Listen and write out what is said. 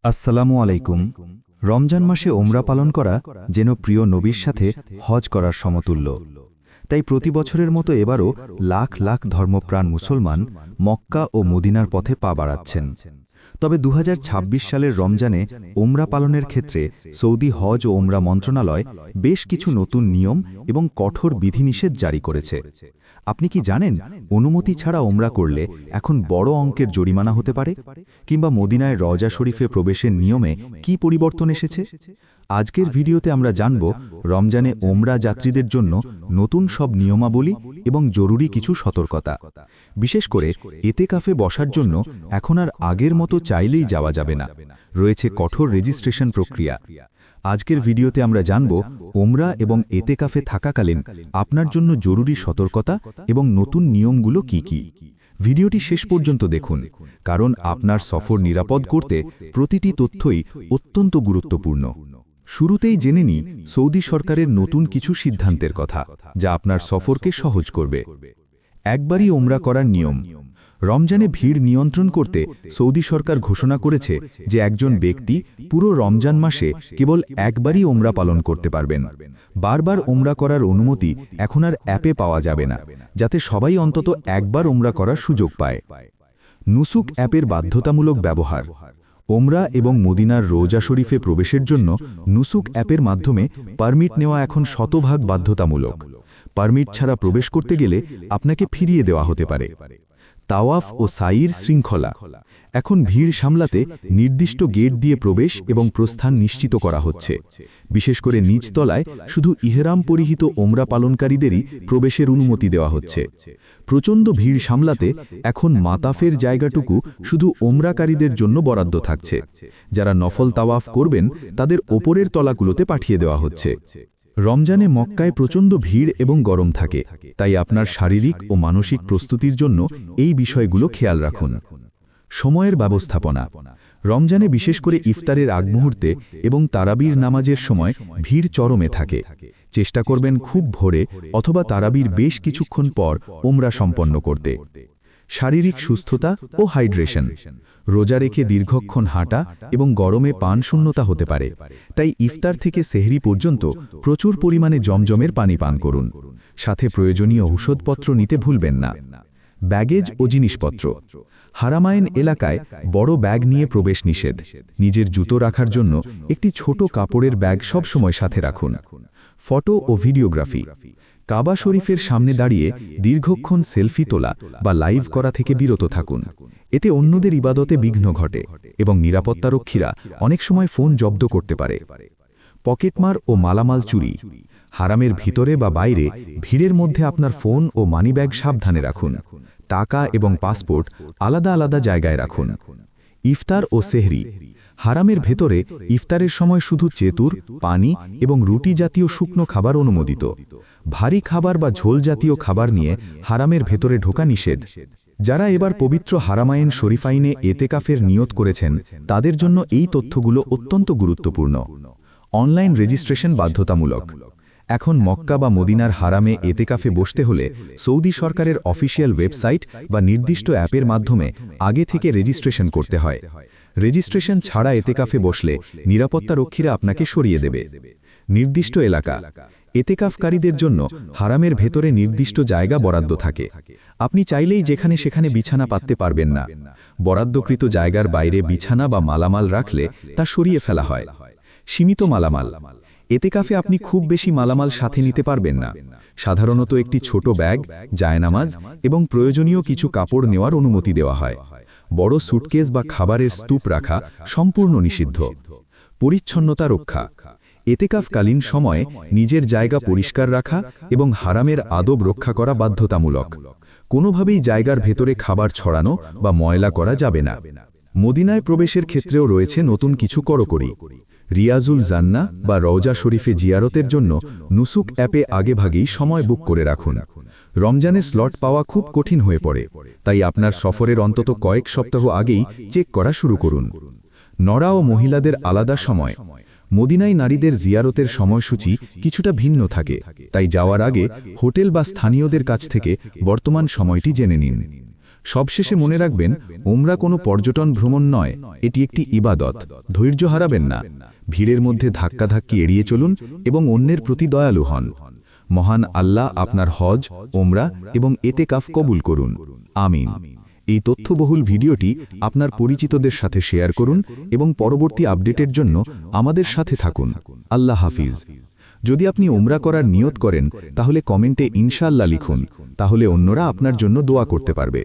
আসসালামু আলাইকুম। রমজান মাসে ওমরা পালন করা যেন প্রিয় নবীর সাথে হজ করার সমতুল্য। তাই প্রতি বছরের মতো এবারও লাখ লাখ ধর্মপ্রাণ মুসলমান মক্কা ও মদিনার পথে পা বাড়াচ্ছেন। তবে ২০২৬ সালের রমজানে ওমরা পালনের ক্ষেত্রে সৌদি হজ ও ওমরা মন্ত্রণালয় বেশ কিছু নতুন নিয়ম এবং কঠোর বিধিনিষেধ জারি করেছে। আপনি কি জানেন, অনুমতি ছাড়া ওমরা করলে এখন বড় অঙ্কের জরিমানা হতে পারে? কিংবা মদিনায় রওজা শরীফে প্রবেশের নিয়মে কি পরিবর্তন এসেছে? আজকের ভিডিওতে আমরা জানব রমজানে ওমরা যাত্রীদের জন্য নতুন সব নিয়মাবলী এবং জরুরি কিছু সতর্কতা। বিশেষ করে এতেকাফে বসার জন্য এখন আর আগের মতো চাইলেই যাওয়া যাবে না, রয়েছে কঠোর রেজিস্ট্রেশন প্রক্রিয়া। আজকের ভিডিওতে আমরা জানব ওমরা এবং এতেকাফে থাকাকালীন আপনার জন্য জরুরি সতর্কতা এবং নতুন নিয়মগুলো কি কি। ভিডিওটি শেষ পর্যন্ত দেখুন, কারণ আপনার সফর নিরাপদ করতে প্রতিটি তথ্যই অত্যন্ত গুরুত্বপূর্ণ। শুরুতেই জেনে নিই সৌদি সরকারের নতুন কিছু সিদ্ধান্তের কথা, যা আপনার সফরকে সহজ করবে। একবারই ওমরা করার নিয়ম। রমজানে ভিড় নিয়ন্ত্রণ করতে সৌদি সরকার ঘোষণা করেছে যে একজন ব্যক্তি পুরো রমজান মাসে কেবল একবারই ওমরা পালন করতে পারবেন। বারবার ওমরা করার অনুমতি এখন আর অ্যাপে পাওয়া যাবে না, যাতে সবাই অন্তত একবার ওমরা করার সুযোগ পায়। নুসুক অ্যাপের বাধ্যতামূলক ব্যবহার। ওমরা এবং মদিনার রওজা শরীফে প্রবেশের জন্য নুসুক অ্যাপের মাধ্যমে পারমিট নেওয়া এখন শতভাগ বাধ্যতামূলক। পারমিট ছাড়া প্রবেশ করতে গেলে আপনাকে ফিরিয়ে দেওয়া হতে পারে। তাওয়াফ ও সাইর শৃঙ্খলা। এখন ভিড় সামলাতে নির্দিষ্ট গেট দিয়ে প্রবেশ এবং প্রস্থান নিশ্চিত করা হচ্ছে। বিশেষ করে নিচতলায় শুধু ইহরাম পরিহিত ওমরা পালনকারীদেরই প্রবেশের অনুমতি দেওয়া হচ্ছে। প্রচণ্ড ভিড় সামলাতে এখন মাতাফের জায়গাটুকু শুধু ওমরাকারীদের জন্য বরাদ্দ থাকছে। যারা নফল তাওয়াফ করবেন তাদের ওপরের তলাগুলোতে পাঠিয়ে দেওয়া হচ্ছে। রমজানে মক্কায় প্রচণ্ড ভিড় এবং গরম থাকে, তাই আপনার শারীরিক ও মানসিক প্রস্তুতির জন্য এই বিষয়গুলো খেয়াল রাখুন। সময়ের ব্যবস্থাপনা। রমজানে বিশেষ করে ইফতারের আগ মুহূর্তে এবং তারাবির নামাজের সময় ভিড় চরমে থাকে। চেষ্টা করবেন খুব ভোরে অথবা তারাবির বেশ কিছুক্ষণ পর ওমরা সম্পন্ন করতে। শারীরিক সুস্থতা ও হাইড্রেশন। রোজা রেখে দীর্ঘক্ষণ হাঁটা এবং গরমে পান শূন্যতা হতে পারে, তাই ইফতার থেকে সেহরি পর্যন্ত প্রচুর পরিমাণে জমজমের পানি পান করুন। সাথে প্রয়োজনীয় ঔষধপত্র নিতে ভুলবেন না। ব্যাগেজ ও জিনিসপত্র। হারামাইন এলাকায় বড় ব্যাগ নিয়ে প্রবেশ নিষেধ। নিজের জুতো রাখার জন্য একটি ছোট কাপড়ের ব্যাগ সবসময় সাথে রাখুন। ফটো ও ভিডিওগ্রাফি। কাবা শরীফের সামনে দাঁড়িয়ে দীর্ঘক্ষণ সেলফি তোলা বা লাইভ করা থেকে বিরত থাকুন। এতে অন্যদের ইবাদতে বিঘ্ন ঘটে এবং নিরাপত্তারক্ষীরা অনেক সময় ফোন জব্দ করতে পারে। পকেটমার ও মালামাল চুরি। হারামের ভিতরে বা বাইরে ভিড়ের মধ্যে আপনার ফোন ও মানিব্যাগ সাবধানে রাখুন। টাকা এবং পাসপোর্ট আলাদা আলাদা জায়গায় রাখুন। ইফতার ও সেহরি। হারামের ভেতরে ইফতারের সময় শুধু চেতুর, পানি এবং রুটি জাতীয় শুকনো খাবার অনুমোদিত। ভারী খাবার বা ঝোল জাতীয় খাবার নিয়ে হারামের ভেতরে ঢোকা নিষেধ। যারা এবার পবিত্র হারামাইন শরীফাইনে এতেকাফের নিয়ত করেছেন তাদের জন্য এই তথ্যগুলো অত্যন্ত গুরুত্বপূর্ণ। অনলাইন রেজিস্ট্রেশন বাধ্যতামূলক। এখন মক্কা বা মদিনার হারামে এতেকাফে বসতে হলে সৌদি সরকারের অফিসিয়াল ওয়েবসাইট বা নির্দিষ্ট অ্যাপের মাধ্যমে আগে থেকে রেজিস্ট্রেশন করতে হয়। রেজিস্ট্রেশন ছাড়া এতেকাফে বসলে নিরাপত্তারক্ষীরা আপনাকে সরিয়ে দেবে। নির্দিষ্ট এলাকা। এতেকাফকারীদের জন্য হারামের ভেতরে নির্দিষ্ট জায়গা বরাদ্দ থাকে। আপনি চাইলেই যেখানে সেখানে বিছানা পাততে পারবেন না। বরাদ্দকৃত জায়গার বাইরে বিছানা বা মালামাল রাখলে তা সরিয়ে ফেলা হয়। সীমিত মালামাল। এতেকাফে আপনি খুব বেশি মালামাল সাথে নিতে পারবেন না। সাধারণত একটি ছোট ব্যাগ, জায়নামাজ এবং প্রয়োজনীয় কিছু কাপড় নেওয়ার অনুমতি দেওয়া হয়। বড় সুটকেস বা খাবারের স্তূপ রাখা সম্পূর্ণ নিষিদ্ধ। পরিচ্ছন্নতা রক্ষা। এতেকাফকালীন সময়ে নিজের জায়গা পরিষ্কার রাখা এবং হারামের আদব রক্ষা করা বাধ্যতামূলক। কোনোভাবেই জায়গার ভেতরে খাবার ছড়ানো বা ময়লা করা যাবে না। মদিনায় প্রবেশের ক্ষেত্রেও রয়েছে নতুন কিছু কড়াকড়ি। রিয়াজুল জান্নাহ বা রওজা শরীফে জিয়ারতের জন্য নুসুক অ্যাপে আগেভাগেই সময় বুক করে রাখুন। রমজানে স্লট পাওয়া খুব কঠিন হয়ে পড়ে, তাই আপনার সফরের অন্তত কয়েক সপ্তাহ আগেই চেক করা শুরু করুন। নরা ও মহিলাদের আলাদা সময়। মদিনায় নারীদের জিয়ারতের সময়সূচি কিছুটা ভিন্ন থাকে, তাই যাওয়ার আগে হোটেল বা স্থানীয়দের কাছ থেকে বর্তমান সময়টি জেনে নিন। সবশেষে মনে রাখবেন, ওমরা কোনো পর্যটন ভ্রমণ নয়, এটি একটি ইবাদত। ধৈর্য হারাবেন না, ভিড়ের মধ্যে ধাক্কাধাক্কি এড়িয়ে চলুন এবং অন্যের প্রতি দয়ালু হন। মহান আল্লাহ আপনার হজ, ওমরা এবং এতেকাফ কবুল করুন। আমিন। এই তথ্যবহুল ভিডিওটি আপনার পরিচিতদের সাথে শেয়ার করুন এবং পরবর্তী আপডেটের জন্য আমাদের সাথে থাকুন। আল্লাহ হাফিজ। যদি আপনি ওমরা করার নিয়ত করেন তাহলে কমেন্টে ইনশাআল্লাহ লিখুন, তাহলে অন্যরা আপনার জন্য দোয়া করতে পারবে।